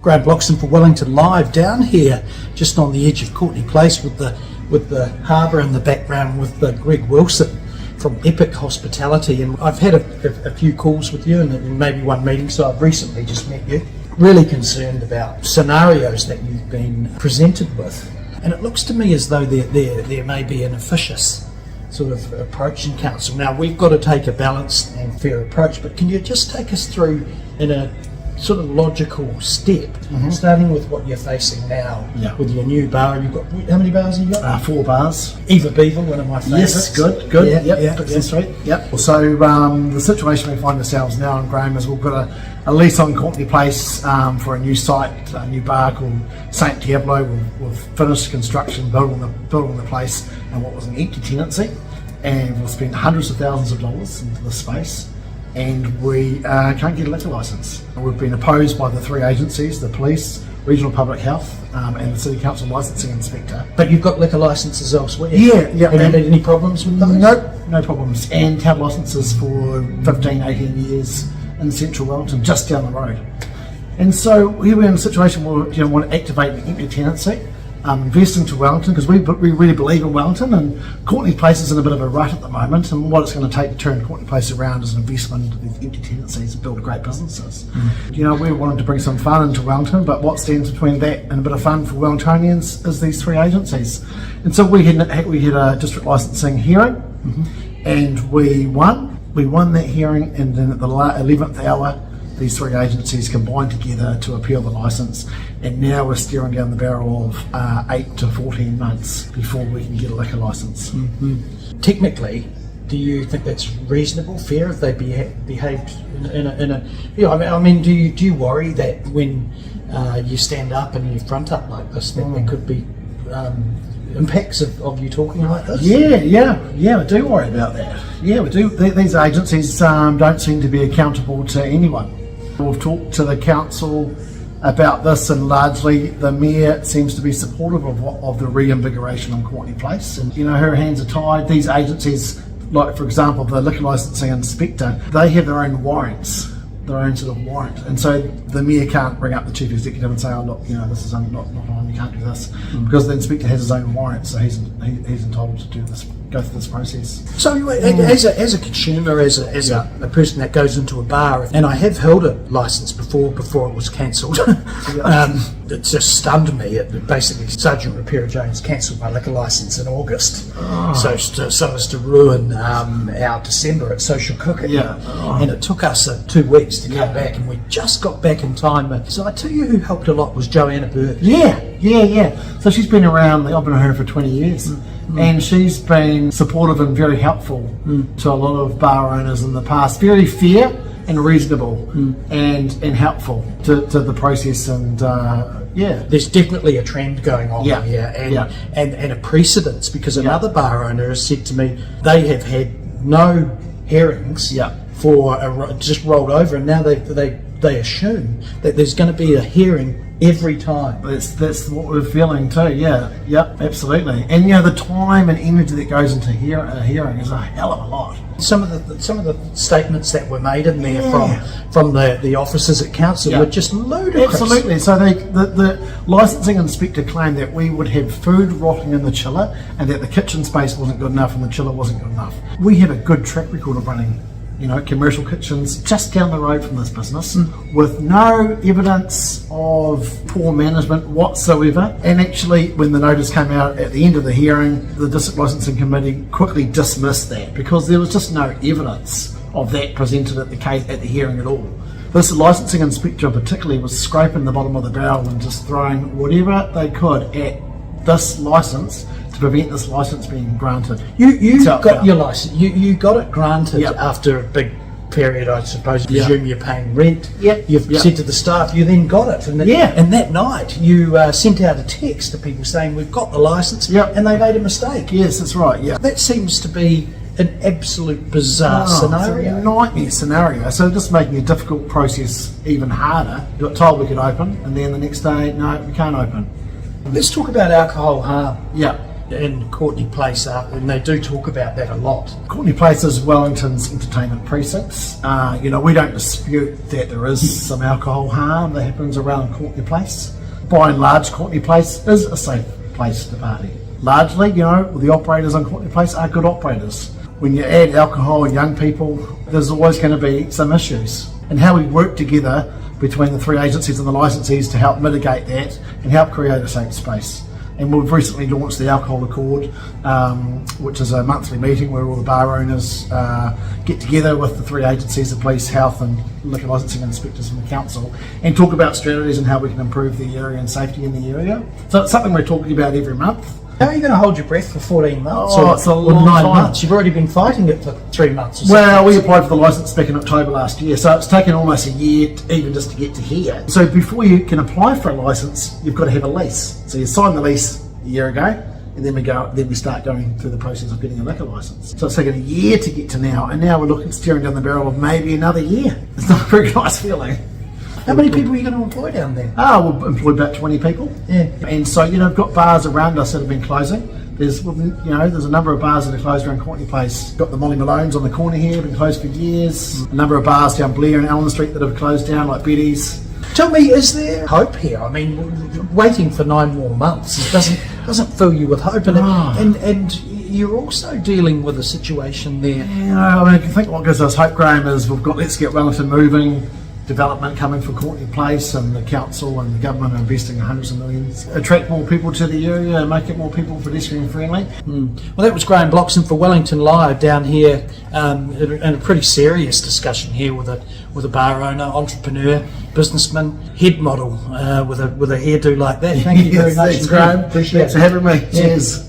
Graham Bloxham for Wellington Live, down here just on the edge of Courtney Place with the harbour in the background with Greig from Epic Hospitality. And I've had a few calls with you and maybe one meeting, so I've recently just met you. Really concerned about scenarios that you've been presented with, and it looks to me as though there may be an officious sort of approach in council. Now, we've got to take a balanced and fair approach, but can you just take us through in a sort of logical step, starting with what you're facing now with your new bar? You've got, how many bars have you got? 4 bars. Eva Beaver, one of my favourites. Yes, good. Yep. So the situation we find ourselves now in Graham is we've got a lease on Courtney Place for a new site, a new bar called St Diablo. We've finished construction, building the place and what was an empty tenancy, and we've spent hundreds of thousands of dollars into the space, and we can't get a liquor licence. We've been opposed by the 3 agencies, the police, Regional Public Health and the City Council Licensing Inspector. But you've got liquor licences elsewhere? Yeah. Have you had any problems with those? No problems. And had licences for 15, 18 years in central Wellington, just down the road. And so here we're in a situation where we want to activate the empty tenancy, invest into Wellington, because we really believe in Wellington, and Courtney Place is in a bit of a rut at the moment, and what it's going to take to turn Courtney Place around is an investment into these empty tenancies and build great businesses. We wanted to bring some fun into Wellington, but what stands between that and a bit of fun for Wellingtonians is these 3 agencies. And so we had a district licensing hearing, and we won that hearing, and then at the 11th hour these 3 agencies combined together to appeal the licence, and now we're staring down the barrel of 8 to 14 months before we can get a liquor licence. Technically, do you think that's reasonable, fair, if they behaved in a do you worry that when you stand up and you front up like this, that there could be impacts of you talking like this? Yeah, we do worry about that. Yeah, we do. These agencies don't seem to be accountable to anyone. We've talked to the council about this, and largely the mayor seems to be supportive of the reinvigoration on Courtney Place. And her hands are tied. These agencies, like for example the liquor licensing inspector, they have their own warrants, their own sort of warrant, and so the mayor can't bring up the chief executive and say, oh look, this is not on, you can't do this, because the inspector has his own warrant, so he's entitled to do this, go through this process. So as a consumer, as a person that goes into a bar, and I have held a licence before it was cancelled, it just stunned me. It basically, Sergeant Repair Jones cancelled my liquor licence in August, so as to ruin our December at Social Cooking. And it took us 2 weeks to come back, and we just got back in time. So I tell you who helped a lot was Joanna Bird. Yeah. So she's been around, I've been around her for 20 years. And she's been supportive and very helpful to a lot of bar owners in the past. Very fair and reasonable and helpful to the process. And there's definitely a trend going on here, and a precedence, because another bar owner has said to me they have had no hearings for just rolled over, and now they assume that there's going to be a hearing every time. That's what we're feeling too. Yeah, absolutely. And the time and energy that goes into a hearing is a hell of a lot. Some of the statements that were made in there from the officers at council were just ludicrous. Absolutely. So the licensing inspector claimed that we would have food rotting in the chiller, and that the kitchen space wasn't good enough and the chiller wasn't good enough. We have a good track record of running commercial kitchens just down the road from this business with no evidence of poor management whatsoever. And actually, when the notice came out at the end of the hearing, the District Licensing Committee quickly dismissed that because there was just no evidence of that presented at the hearing at all. This licensing inspector particularly was scraping the bottom of the barrel and just throwing whatever they could at this licence to prevent this licence being granted. You got your licence. You got it granted after a big period, I suppose. Presume you're paying rent. You've said to the staff, you then got it. And that night you sent out a text to people saying we've got the licence, and they made a mistake. Yes, that's right. That seems to be an absolute bizarre scenario. It's a nightmare scenario. So just making a difficult process even harder. You got told we could open, and then the next day, no, we can't open. Let's talk about alcohol harm. in Courtney Place, and they do talk about that a lot. Courtney Place is Wellington's entertainment precincts. We don't dispute that there is some alcohol harm that happens around Courtney Place. By and large, Courtney Place is a safe place to party. Largely, the operators on Courtney Place are good operators. When you add alcohol and young people, there's always going to be some issues. And how we work together between the three agencies and the licensees to help mitigate that and help create a safe space. And we've recently launched the Alcohol Accord, which is a monthly meeting where all the bar owners get together with the three agencies, the police, health and liquor licensing inspectors from the council, and talk about strategies and how we can improve the area and safety in the area. So it's something we're talking about every month. How are you going to hold your breath for 14 months? It's a long 9 time. months. You've already been fighting it for 3 months or so. Well, we applied for the licence back in October last year, so it's taken almost a year even just to get to here. So before you can apply for a licence, you've got to have a lease. So you sign the lease a year ago, and then we start going through the process of getting a liquor licence. So it's taken a year to get to now, and now we're staring down the barrel of maybe another year. It's not a very nice feeling. How many people are you going to employ down there? We'll employ about 20 people. Yeah. And so, we've got bars around us that have been closing. There's a number of bars that are closed around Courtney Place. Got the Molly Malone's on the corner here, been closed for years. A number of bars down Blair and Allen Street that have closed down, like Betty's. Tell me, is there hope here? I mean, waiting for 9 more months doesn't fill you with hope, and you're also dealing with a situation there. I think what gives us hope, Graham, is we've got Let's Get Wellington Moving, development coming for Courtney Place, and the council and the government are investing hundreds of millions. Attract more people to the area and make it more people pedestrian friendly. Well, that was Graham Bloxham for Wellington Live down here, in a pretty serious discussion here with a bar owner, entrepreneur, businessman, head model with a hairdo like that. Thank you very much, Thanks, Graham. Appreciate it for having me. Cheers.